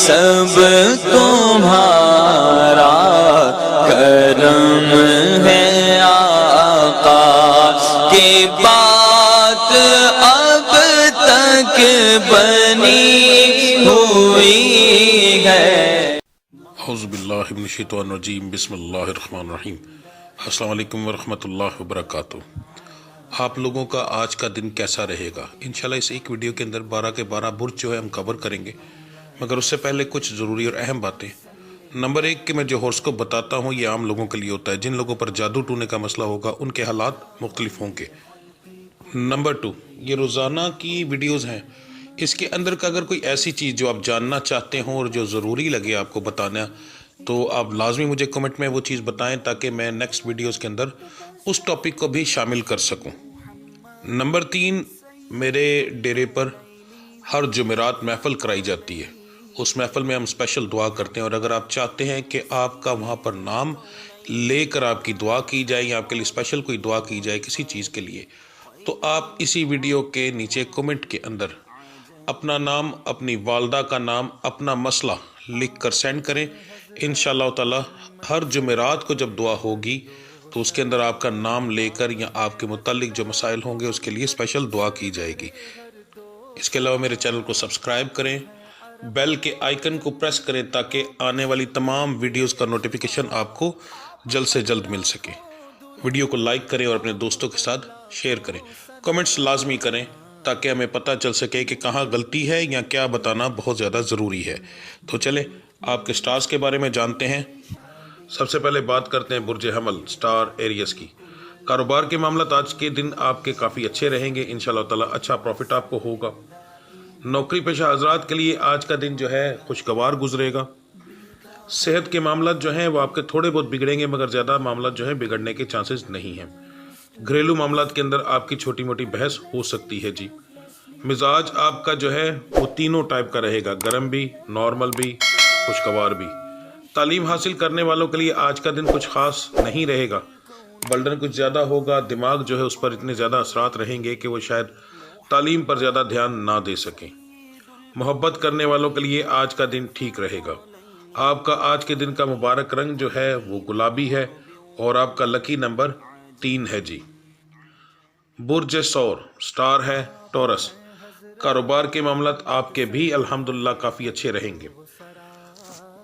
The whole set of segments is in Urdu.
سب تمہارا کرم ہے آقا کی بات اب تک بنی ہوئی ہے۔ اعوذ باللہ من الشیطان الرجیم، بسم اللہ الرحمن الرحیم۔ السلام علیکم ورحمۃ اللہ وبرکاتہ۔ آپ لوگوں کا آج کا دن کیسا رہے گا؟ انشاءاللہ اس ایک ویڈیو کے اندر 12 کے 12 برج جو ہے ہم کور کریں گے، مگر اس سے پہلے کچھ ضروری اور اہم باتیں۔ نمبر 1 کہ میں جو ہورسکوپ بتاتا ہوں یہ عام لوگوں کے لیے ہوتا ہے، جن لوگوں پر جادو ٹونے کا مسئلہ ہوگا ان کے حالات مختلف ہوں گے۔ نمبر 2 یہ روزانہ کی ویڈیوز ہیں، اس کے اندر کا اگر کوئی ایسی چیز جو آپ جاننا چاہتے ہوں اور جو ضروری لگے آپ کو بتانا، تو آپ لازمی مجھے کمنٹ میں وہ چیز بتائیں تاکہ میں نیکسٹ ویڈیوز کے اندر اس ٹاپک کو بھی شامل کر سکوں۔ نمبر 3 میرے ڈیرے پر ہر جمعرات محفل کرائی جاتی ہے، اس محفل میں ہم اسپیشل دعا کرتے ہیں، اور اگر آپ چاہتے ہیں کہ آپ کا وہاں پر نام لے کر آپ کی دعا کی جائے یا آپ کے لیے اسپیشل کوئی دعا کی جائے کسی چیز کے لیے، تو آپ اسی ویڈیو کے نیچے کمنٹ کے اندر اپنا نام، اپنی والدہ کا نام، اپنا مسئلہ لکھ کر سینڈ کریں۔ انشاءاللہ تعالی ہر جمعرات کو جب دعا ہوگی تو اس کے اندر آپ کا نام لے کر یا آپ کے متعلق جو مسائل ہوں گے اس کے لیے اسپیشل دعا کی جائے گی۔ اس کے علاوہ میرے چینل کو سبسکرائب کریں، بیل کے آئیکن کو پریس کریں تاکہ آنے والی تمام ویڈیوز کا نوٹیفیکیشن آپ کو جلد سے جلد مل سکے۔ ویڈیو کو لائک کریں اور اپنے دوستوں کے ساتھ شیئر کریں، کمنٹس لازمی کریں تاکہ ہمیں پتہ چل سکے کہ کہاں غلطی ہے یا کیا بتانا بہت زیادہ ضروری ہے۔ تو چلیں آپ کے سٹارز کے بارے میں جانتے ہیں۔ سب سے پہلے بات کرتے ہیں برج حمل سٹار ایریس کی۔ کاروبار کے معاملات آج کے دن آپ کے کافی اچھے رہیں گے، انشاءاللہ تعالی اچھا پروفٹ آپ کو ہوگا۔ نوکری پیشہ حضرات کے لیے آج کا دن جو ہے خوشگوار گزرے گا۔ صحت کے معاملات جو ہیں وہ آپ کے تھوڑے بہت بگڑیں گے، مگر زیادہ معاملات جو ہیں بگڑنے کے چانسز نہیں ہیں۔ گھریلو معاملات کے اندر آپ کی چھوٹی موٹی بحث ہو سکتی ہے جی۔ مزاج آپ کا جو ہے وہ تینوں ٹائپ کا رہے گا، گرم بھی، نارمل بھی، خوشگوار بھی۔ تعلیم حاصل کرنے والوں کے لیے آج کا دن کچھ خاص نہیں رہے گا، برڈن کچھ زیادہ ہوگا، دماغ جو ہے اس پر اتنے زیادہ اثرات رہیں گے کہ وہ شاید تعلیم پر زیادہ دھیان نہ دے سکیں۔ محبت کرنے والوں کے لیے آج کا دن ٹھیک رہے گا۔ آپ کا آج کے دن کا مبارک رنگ جو ہے وہ گلابی ہے اور آپ کا لکی نمبر 3 ہے جی۔ برج ثور سٹار ہے ٹورس۔ کاروبار کے معاملات آپ کے بھی الحمدللہ کافی اچھے رہیں گے،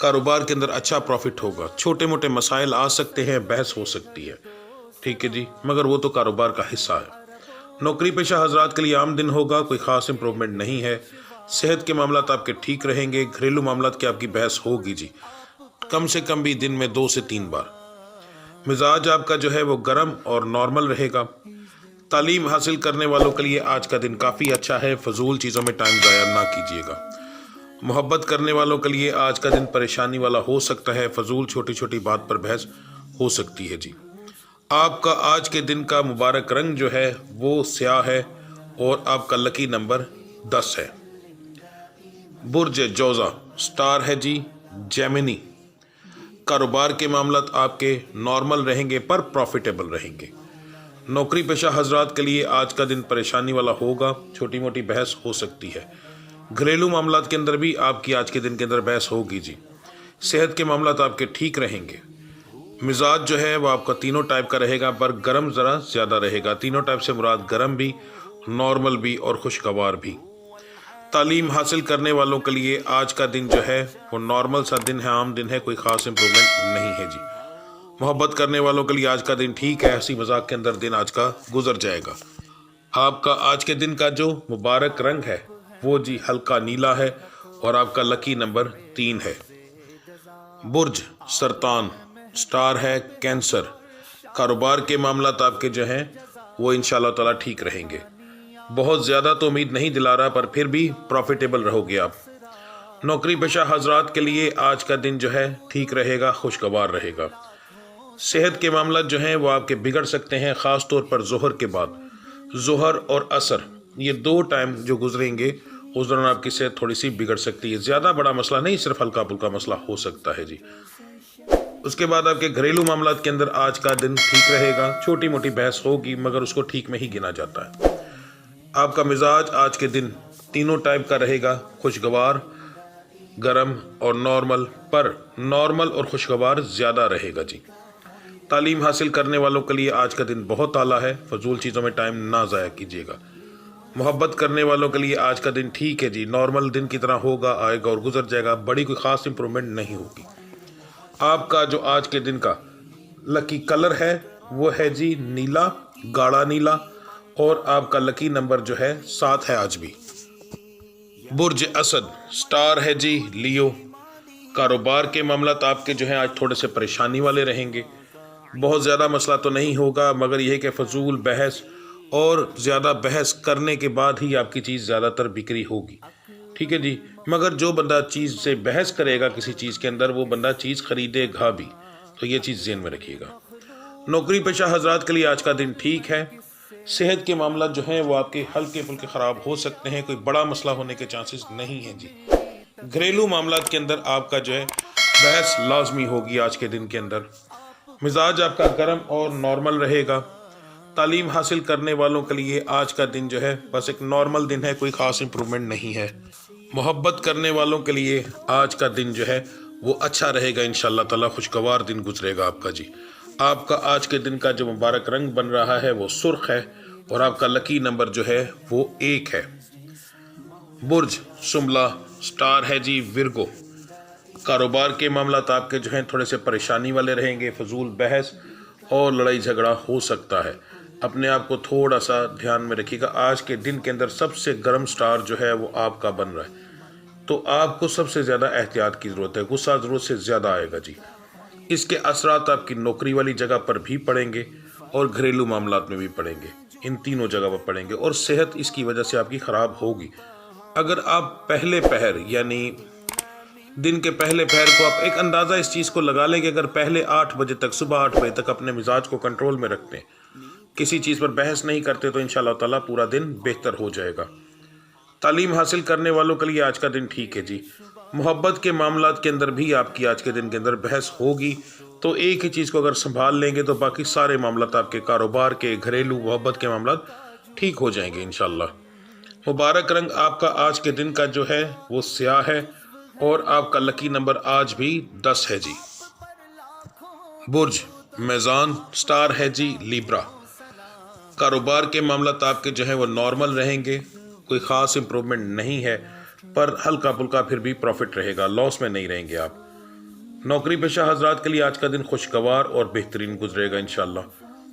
کاروبار کے اندر اچھا پروفٹ ہوگا۔ چھوٹے موٹے مسائل آ سکتے ہیں، بحث ہو سکتی ہے، ٹھیک ہے جی، مگر وہ تو کاروبار کا حصہ ہے۔ نوکری پیشہ حضرات کے لیے عام دن ہوگا، کوئی خاص امپروومنٹ نہیں ہے۔ صحت کے معاملات آپ کے ٹھیک رہیں گے، گھریلو معاملات کی آپ کی بحث ہوگی جی، کم سے کم بھی دن میں 2 سے 3 بار۔ مزاج آپ کا جو ہے وہ گرم اور نارمل رہے گا۔ تعلیم حاصل کرنے والوں کے لیے آج کا دن کافی اچھا ہے، فضول چیزوں میں ٹائم ضائع نہ کیجیے گا۔ محبت کرنے والوں کے لیے آج کا دن پریشانی والا ہو سکتا ہے، فضول چھوٹی چھوٹی بات پر بحث ہو سکتی ہے جی۔ آپ کا آج کے دن کا مبارک رنگ جو ہے وہ سیاہ ہے اور آپ کا لکی نمبر 10 ہے۔ برج جوزا سٹار ہے جی جیمنی۔ کاروبار کے معاملات آپ کے نارمل رہیں گے پر پروفیٹیبل رہیں گے۔ نوکری پیشہ حضرات کے لیے آج کا دن پریشانی والا ہوگا، چھوٹی موٹی بحث ہو سکتی ہے۔ گھریلو معاملات کے اندر بھی آپ کی آج کے دن کے اندر بحث ہوگی جی۔ صحت کے معاملات آپ کے ٹھیک رہیں گے۔ مزاج جو ہے وہ آپ کا تینوں ٹائپ کا رہے گا، پر گرم ذرا زیادہ رہے گا۔ تینوں ٹائپ سے مراد گرم بھی، نارمل بھی اور خوشگوار بھی۔ تعلیم حاصل کرنے والوں کے لیے آج کا دن جو ہے وہ نارمل سا دن ہے، عام دن ہے، کوئی خاص امپروومنٹ نہیں ہے جی۔ محبت کرنے والوں کے لیے آج کا دن ٹھیک ہے، ہنسی مذاق کے اندر دن آج کا گزر جائے گا۔ آپ کا آج کے دن کا جو مبارک رنگ ہے وہ جی ہلکا نیلا ہے اور آپ کا لکی نمبر 3 ہے۔ برج سرطان سٹار ہے کینسر۔ کاروبار کے معاملات آپ کے جو ہیں وہ انشاءاللہ تعالی ٹھیک رہیں گے۔ بہت زیادہ تو امید نہیں دلا رہا، پر پھر بھی پروفیٹیبل رہو گے آپ۔ نوکری پیشہ حضرات کے لیے آج کا دن جو ہے ٹھیک رہے گا، خوشگوار رہے گا۔ صحت کے معاملات جو ہیں وہ آپ کے بگڑ سکتے ہیں، خاص طور پر ظہر کے بعد۔ ظہر اور عصر یہ 2 ٹائم جو گزریں گے اس دوران آپ کی صحت تھوڑی سی بگڑ سکتی ہے، زیادہ بڑا مسئلہ نہیں، صرف ہلکا پھلکا مسئلہ ہو سکتا ہے جی۔ اس کے بعد آپ کے گھریلو معاملات کے اندر آج کا دن ٹھیک رہے گا، چھوٹی موٹی بحث ہوگی مگر اس کو ٹھیک میں ہی گنا جاتا ہے۔ آپ کا مزاج آج کے دن تینوں ٹائپ کا رہے گا، خوشگوار، گرم اور نارمل، پر نارمل اور خوشگوار زیادہ رہے گا جی۔ تعلیم حاصل کرنے والوں کے لیے آج کا دن بہت اعلیٰ ہے، فضول چیزوں میں ٹائم نہ ضائع کیجیے گا۔ محبت کرنے والوں کے لیے آج کا دن ٹھیک ہے جی، نارمل دن کی طرح ہوگا، آئے گا اور گزر جائے گا، بڑی کوئی خاص امپرومنٹ نہیں ہوگی۔ آپ کا جو آج کے دن کا لکی کلر ہے وہ ہے جی نیلا، گاڑھا نیلا، اور آپ کا لکی نمبر جو ہے 7 ہے آج بھی۔ برج اسد، سٹار ہے جی لیو۔ کاروبار کے معاملات آپ کے جو ہیں آج تھوڑے سے پریشانی والے رہیں گے، بہت زیادہ مسئلہ تو نہیں ہوگا، مگر یہ کہ فضول بحث اور زیادہ بحث کرنے کے بعد ہی آپ کی چیز زیادہ تر بکری ہوگی، ٹھیک ہے جی۔ مگر جو بندہ چیز سے بحث کرے گا کسی چیز کے اندر، وہ بندہ چیز خریدے گا بھی، تو یہ چیز ذہن میں رکھیے گا۔ نوکری پیشہ حضرات کے لیے آج کا دن ٹھیک ہے۔ صحت کے معاملات جو ہیں وہ آپ کے ہلکے پھلکے خراب ہو سکتے ہیں، کوئی بڑا مسئلہ ہونے کے چانسز نہیں ہیں جی۔ گھریلو معاملات کے اندر آپ کا جو ہے بحث لازمی ہوگی آج کے دن کے اندر۔ مزاج آپ کا گرم اور نارمل رہے گا۔ تعلیم حاصل کرنے والوں کے لیے آج کا دن جو ہے بس ایک نارمل دن ہے، کوئی خاص امپرومنٹ نہیں ہے۔ محبت کرنے والوں کے لیے آج کا دن جو ہے وہ اچھا رہے گا، انشاءاللہ تعالی خوشگوار دن گزرے گا آپ کا جی۔ آپ کا آج کے دن کا جو مبارک رنگ بن رہا ہے وہ سرخ ہے، اور آپ کا لکی نمبر جو ہے وہ 1 ہے۔ برج شملہ، سٹار ہے جی ورگو۔ کاروبار کے معاملات آپ کے جو ہیں تھوڑے سے پریشانی والے رہیں گے، فضول بحث اور لڑائی جھگڑا ہو سکتا ہے، اپنے آپ کو تھوڑا سا دھیان میں رکھیے گا۔ آج کے دن کے اندر سب سے گرم سٹار جو ہے وہ آپ کا بن رہا ہے، تو آپ کو سب سے زیادہ احتیاط کی ضرورت ہے، غصہ ضرورت سے زیادہ آئے گا جی۔ اس کے اثرات آپ کی نوکری والی جگہ پر بھی پڑیں گے اور گھریلو معاملات میں بھی پڑیں گے، ان تینوں جگہ پر پڑیں گے، اور صحت اس کی وجہ سے آپ کی خراب ہوگی۔ اگر آپ پہلے پہر یعنی دن کے پہلے پہر کو آپ ایک اندازہ اس چیز کو لگا لیں کہ اگر پہلے 8 بجے تک، صبح 8 بجے تک اپنے مزاج کو کنٹرول میں رکھتے ہیں، کسی چیز پر بحث نہیں کرتے، تو انشاءاللہ تعالیٰ پورا دن بہتر ہو جائے گا۔ تعلیم حاصل کرنے والوں کے لیے آج کا دن ٹھیک ہے جی۔ محبت کے معاملات کے اندر بھی آپ کی آج کے دن کے اندر بحث ہوگی، تو ایک ہی چیز کو اگر سنبھال لیں گے تو باقی سارے معاملات آپ کے کاروبار کے، گھریلو، محبت کے معاملات ٹھیک ہو جائیں گے انشاءاللہ۔ مبارک رنگ آپ کا آج کے دن کا جو ہے وہ سیاہ ہے، اور آپ کا لکی نمبر آج بھی 10 ہے جی۔ برج میزان، سٹار ہے جی لیبرا۔ کاروبار کے معاملات آپ کے جو ہیں وہ نارمل رہیں گے، کوئی خاص امپرومنٹ نہیں ہے، پر ہلکا پھلکا پھر بھی پروفٹ رہے گا، لاس میں نہیں رہیں گے آپ۔ نوکری پیشہ حضرات کے لیے آج کا دن خوشگوار اور بہترین گزرے گا انشاءاللہ۔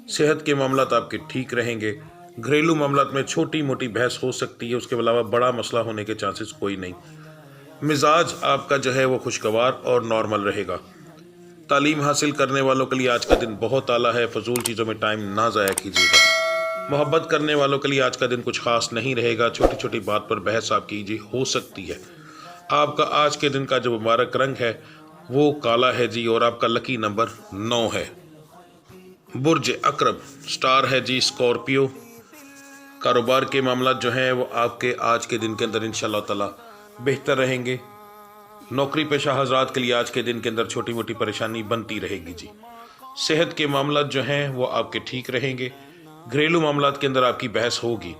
صحت کے معاملات آپ کے ٹھیک رہیں گے، گھریلو معاملات میں چھوٹی موٹی بحث ہو سکتی ہے، اس کے علاوہ بڑا مسئلہ ہونے کے چانسز کوئی نہیں۔ مزاج آپ کا جو ہے وہ خوشگوار اور نارمل رہے گا۔ تعلیم حاصل کرنے والوں کے لیے آج کا دن بہت اعلیٰ ہے، فضول چیزوں میں ٹائم نہ ضائع کیجیے گا۔ محبت کرنے والوں کے لیے آج کا دن کچھ خاص نہیں رہے گا، چھوٹی چھوٹی بات پر بحث آپ کی ہو سکتی ہے۔ آپ کا آج کے دن کا جو مبارک رنگ ہے وہ کالا ہے جی، اور آپ کا لکی نمبر 9 ہے۔ برج عقرب، سٹار ہے جی اسکارپیو۔ کاروبار کے معاملات جو ہیں وہ آپ کے آج کے دن کے اندر انشاءاللہ تعالی بہتر رہیں گے۔ نوکری پیشہ حضرات کے لیے آج کے دن کے اندر چھوٹی موٹی پریشانی بنتی رہے گی جی۔ صحت کے معاملات جو ہیں وہ آپ کے ٹھیک رہیں گے، گھریلو معاملات کے اندر آپ کی بحث ہوگی۔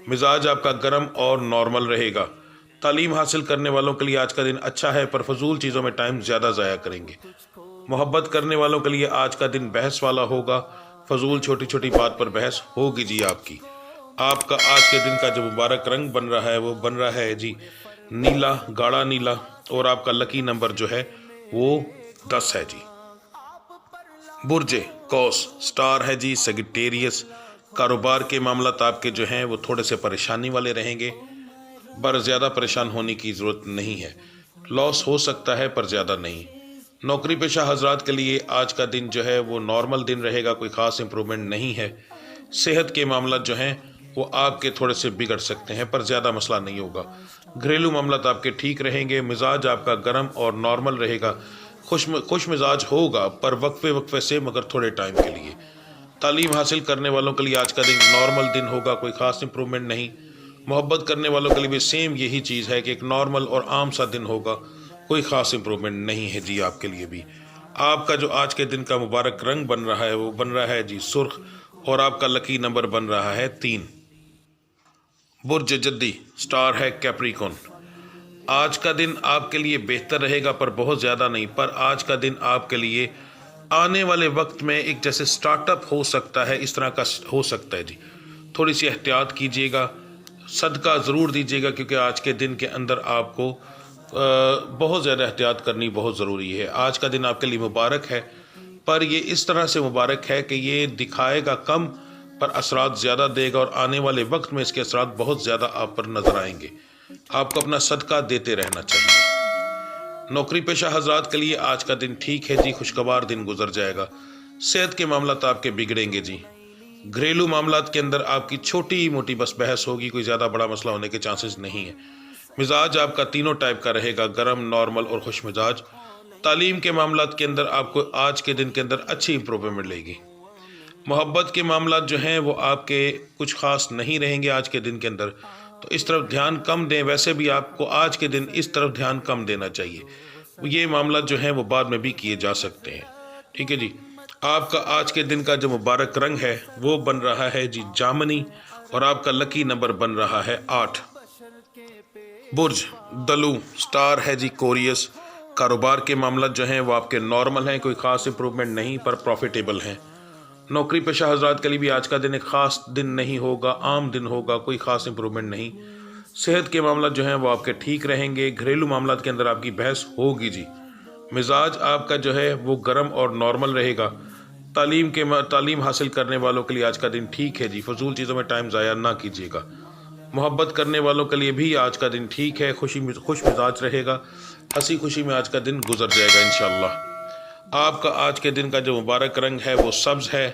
مزاج آپ کا گرم اور نارمل رہے گا۔ تعلیم حاصل کرنے والوں کے لیے آج کا دن اچھا ہے، پر فضول چیزوں میں ٹائم زیادہ ضائع کریں گے۔ محبت کرنے والوں کے لیے آج کا دن بحث والا ہوگا، فضول چھوٹی چھوٹی بات پر بحث ہوگی جی آپ کی۔ آپ کا آج کے دن کا جو مبارک رنگ بن رہا ہے وہ بن رہا ہے جی نیلا، گاڑھا نیلا، اور آپ کا لکی نمبر جو ہے وہ 10 ہے جی۔ برج قوس، سٹار ہے جی سیگیٹیریس۔ کاروبار کے معاملات آپ کے جو ہیں وہ تھوڑے سے پریشانی والے رہیں گے، پر زیادہ پریشان ہونے کی ضرورت نہیں ہے، لاس ہو سکتا ہے پر زیادہ نہیں۔ نوکری پیشہ حضرات کے لیے آج کا دن جو ہے وہ نارمل دن رہے گا، کوئی خاص امپرومنٹ نہیں ہے۔ صحت کے معاملات جو ہیں وہ آپ کے تھوڑے سے بگڑ سکتے ہیں، پر زیادہ مسئلہ نہیں ہوگا۔ گھریلو معاملات آپ کے ٹھیک رہیں گے، مزاج آپ کا گرم اور نارمل رہے گا، خوش مزاج ہوگا، پر وقفے سے، مگر تھوڑے ٹائم کے لیے۔ تعلیم حاصل کرنے والوں کے لیے آج کا دن نارمل دن ہوگا، کوئی خاص امپرومنٹ نہیں۔ محبت کرنے والوں کے لیے بھی سیم یہی چیز ہے کہ ایک نارمل اور عام سا دن ہوگا، کوئی خاص امپرومنٹ نہیں ہے جی آپ کے لیے بھی۔ آپ کا جو آج کے دن کا مبارک رنگ بن رہا ہے وہ بن رہا ہے جی سرخ، اور آپ کا لکی نمبر بن رہا ہے 3۔ برج جدی، سٹار ہے کیپریکون۔ آج کا دن آپ کے لیے بہتر رہے گا پر بہت زیادہ نہیں، پر آج کا دن آپ کے لیے آنے والے وقت میں ایک جیسے سٹارٹ اپ ہو سکتا ہے، اس طرح کا ہو سکتا ہے جی۔ تھوڑی سی احتیاط کیجیے گا، صدقہ ضرور دیجیے گا، کیونکہ آج کے دن کے اندر آپ کو بہت زیادہ احتیاط کرنی بہت ضروری ہے۔ آج کا دن آپ کے لیے مبارک ہے، پر یہ اس طرح سے مبارک ہے کہ یہ دکھائے گا کم پر اثرات زیادہ دے گا، اور آنے والے وقت میں اس کے اثرات بہت زیادہ آپ پر نظر آئیں گے۔ آپ کو اپنا صدقہ دیتے رہنا چاہیے۔ نوکری پیشہ حضرات کے لیے آج کا دن ٹھیک ہے جی، خوشگوار دن گزر جائے گا۔ صحت کے معاملات آپ کے بگڑیں گے جی۔ گھریلو معاملات کے اندر آپ کی چھوٹی موٹی بس بحث ہوگی، کوئی زیادہ بڑا مسئلہ ہونے کے چانسز نہیں ہیں۔ مزاج آپ کا تینوں ٹائپ کا رہے گا، گرم، نارمل اور خوش مزاج۔ تعلیم کے معاملات کے اندر آپ کو آج کے دن کے اندر اچھی امپروومنٹ ملے گی۔ محبت کے معاملات جو ہیں وہ آپ کے کچھ خاص نہیں رہیں گے آج کے دن کے اندر، تو اس طرف دھیان کم دیں۔ ویسے بھی آپ کو آج کے دن اس طرف دھیان کم دینا چاہیے، یہ معاملات جو ہیں وہ بعد میں بھی کیے جا سکتے ہیں، ٹھیک ہے جی۔ آپ کا آج کے دن کا جو مبارک رنگ ہے وہ بن رہا ہے جی جامنی، اور آپ کا لکی نمبر بن رہا ہے 8۔ برج دلو، سٹار ہے جی کوریس۔ کاروبار کے معاملات جو ہیں وہ آپ کے نارمل ہیں، کوئی خاص امپروومنٹ نہیں پر پروفیٹیبل ہیں۔ نوکری پیشہ حضرات کے لیے بھی آج کا دن ایک خاص دن نہیں ہوگا، عام دن ہوگا، کوئی خاص امپروومنٹ نہیں۔ صحت کے معاملات جو ہیں وہ آپ کے ٹھیک رہیں گے۔ گھریلو معاملات کے اندر آپ کی بحث ہوگی جی۔ مزاج آپ کا جو ہے وہ گرم اور نارمل رہے گا۔ تعلیم حاصل کرنے والوں کے لیے آج کا دن ٹھیک ہے جی، فضول چیزوں میں ٹائم ضائع نہ کیجیے گا۔ محبت کرنے والوں کے لیے بھی آج کا دن ٹھیک ہے، خوش مزاج رہے گا، ہنسی خوشی میں آج کا دن گزر جائے گا انشاءاللہ۔ آپ کا آج کے دن کا جو مبارک رنگ ہے وہ سبز ہے،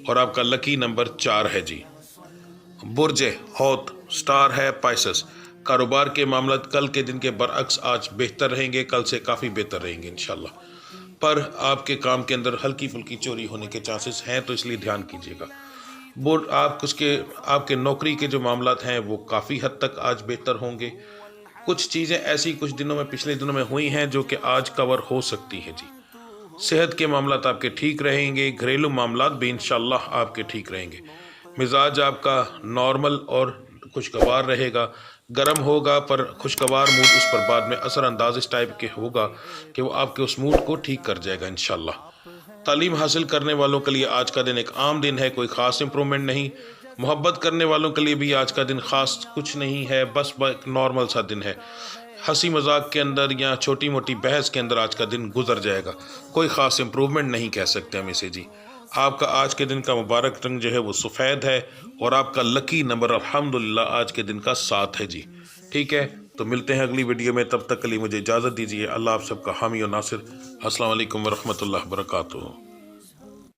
اور آپ کا لکی نمبر 4 ہے جی۔ برج حوت، سٹار ہے پائسس۔ کاروبار کے معاملات کل کے دن کے برعکس آج بہتر رہیں گے، کل سے کافی بہتر رہیں گے انشاءاللہ، پر آپ کے کام کے اندر ہلکی پھلکی چوری ہونے کے چانسز ہیں، تو اس لیے دھیان کیجیے گا۔ آپ کے نوکری کے جو معاملات ہیں وہ کافی حد تک آج بہتر ہوں گے۔ کچھ چیزیں ایسی کچھ دنوں میں پچھلے دنوں میں ہوئی ہیں جو کہ آج کور ہو سکتی ہیں جی۔ صحت کے معاملات آپ کے ٹھیک رہیں گے، گھریلو معاملات بھی انشاءاللہ آپ کے ٹھیک رہیں گے۔ مزاج آپ کا نارمل اور خوشگوار رہے گا، گرم ہوگا پر خوشگوار موڈ اس پر بعد میں اثر انداز اس ٹائپ کے ہوگا کہ وہ آپ کے اس موڈ کو ٹھیک کر جائے گا انشاءاللہ۔ تعلیم حاصل کرنے والوں کے لیے آج کا دن ایک عام دن ہے، کوئی خاص امپروومنٹ نہیں۔ محبت کرنے والوں کے لیے بھی آج کا دن خاص کچھ نہیں ہے، بس ایک نارمل سا دن ہے۔ ہنسی مذاق کے اندر یا چھوٹی موٹی بحث کے اندر آج کا دن گزر جائے گا، کوئی خاص امپروومنٹ نہیں کہہ سکتے ہم اسے جی۔ آپ کا آج کے دن کا مبارک رنگ جو ہے وہ سفید ہے، اور آپ کا لکی نمبر الحمدللہ آج کے دن کا 7 ہے جی، ٹھیک ہے۔ تو ملتے ہیں اگلی ویڈیو میں، تب تک کے لیے مجھے اجازت دیجیے۔ اللہ آپ سب کا حامی و ناصر۔ السلام علیکم ورحمۃ اللہ وبرکاتہ۔